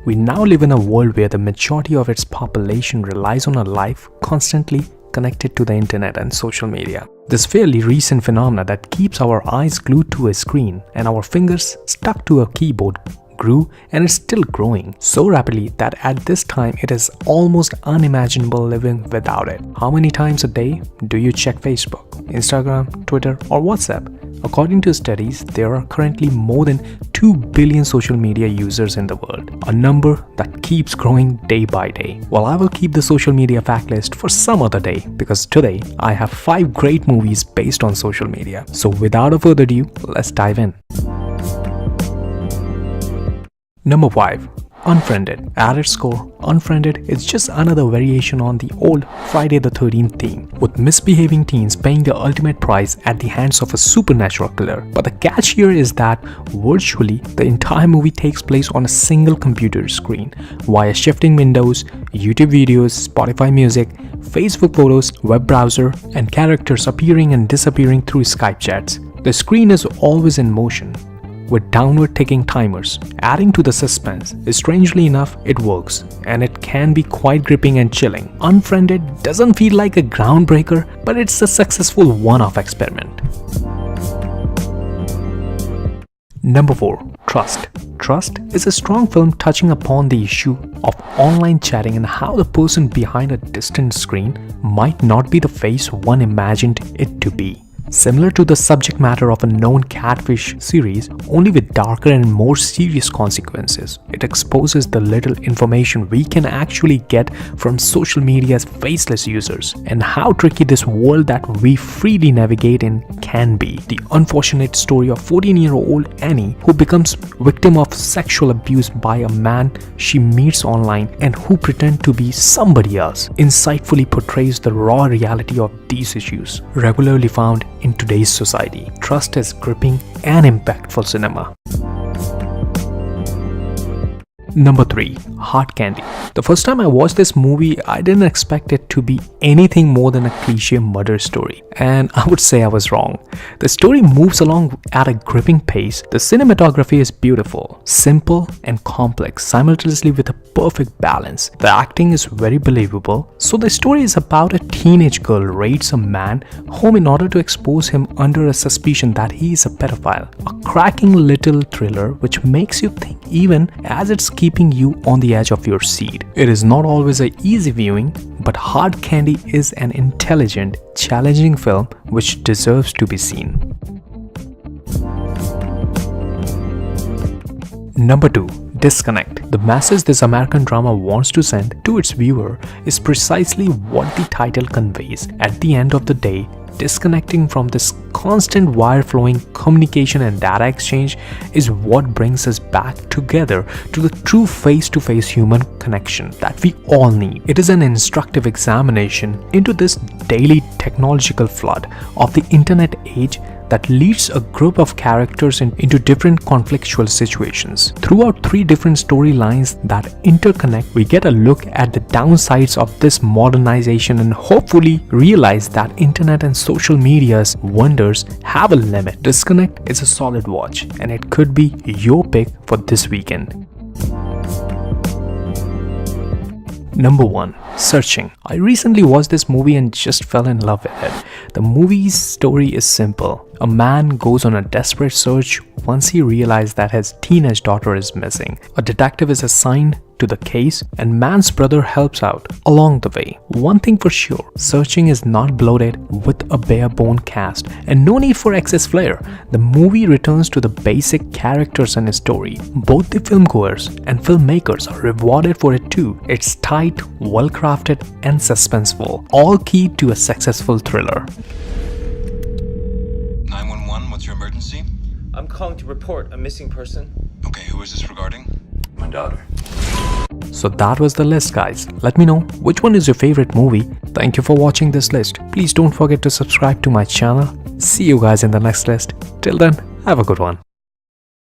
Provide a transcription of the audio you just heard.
We now live in a world where the majority of its population relies on a life constantly connected to the internet and social media. This fairly recent phenomena that keeps our eyes glued to a screen and our fingers stuck to a keyboard grew and is still growing so rapidly that at this time it is almost unimaginable living without it. How many times a day do you check Facebook, Instagram, Twitter, or WhatsApp? According to studies, there are currently more than 2 billion social media users in the world, a number that keeps growing day by day. Well, I will keep the social media fact list for some other day because today I have 5 great movies based on social media. So without a further ado, let's dive in. Number 5. Unfriended. At its core, Unfriended is just another variation on the old Friday the 13th theme, with misbehaving teens paying the ultimate price at the hands of a supernatural killer. But the catch here is that virtually the entire movie takes place on a single computer screen, via shifting windows, YouTube videos, Spotify music, Facebook photos, web browser, and characters appearing and disappearing through Skype chats. The screen is always in motion, with downward ticking timers, adding to the suspense. Strangely enough, it works, and it can be quite gripping and chilling. Unfriended doesn't feel like a groundbreaker, but it's a successful one-off experiment. Number 4. Trust. Trust is a strong film touching upon the issue of online chatting and how the person behind a distant screen might not be the face one imagined it to be. Similar to the subject matter of a known catfish series, only with darker and more serious consequences, it exposes the little information we can actually get from social media's faceless users and how tricky this world that we freely navigate in can be. The unfortunate story of 14-year-old Annie, who becomes victim of sexual abuse by a man she meets online and who pretends to be somebody else, insightfully portrays the raw reality of these issues, regularly found in today's society. Trust is gripping and impactful cinema. Number 3. Hard Candy. The first time I watched this movie, I didn't expect it to be anything more than a cliche murder story, and I would say I was wrong. The story moves along at a gripping pace. The cinematography is beautiful, simple, and complex, simultaneously with a perfect balance. The acting is very believable. So the story is about a teenage girl raids a man home in order to expose him under a suspicion that he is a pedophile. A cracking little thriller which makes you think even as it's keeping you on the edge of your seat. It is not always an easy viewing, but Hard Candy is an intelligent, challenging film which deserves to be seen. Number 2. Disconnect. The message this American drama wants to send to its viewer is precisely what the title conveys. At the end of the day, disconnecting from this constant wire-flowing communication and data exchange is what brings us back together to the true face-to-face human connection that we all need. It is an instructive examination into this daily technological flood of the internet age that leads a group of characters into different conflictual situations. Throughout 3 different storylines that interconnect, we get a look at the downsides of this modernization and hopefully realize that internet and social media's wonders have a limit. Disconnect is a solid watch, and it could be your pick for this weekend. Number 1. Searching. I recently watched this movie and just fell in love with it. The movie's story is simple. A man goes on a desperate search once he realizes that his teenage daughter is missing. A detective is assigned to the case and man's brother helps out along the way. One thing for sure, Searching is not bloated with a bare bone cast and no need for excess flair. The movie returns to the basic characters and story. Both the filmgoers and filmmakers are rewarded for it too. It's tight, well crafted and suspenseful, all key to a successful thriller. 911, what's your emergency? I'm calling to report a missing person. Okay, who is this regarding? My daughter. So that was the list, guys. Let me know which one is your favorite movie. Thank you for watching this list. Please don't forget to subscribe to my channel. See you guys in the next list. Till then, have a good one.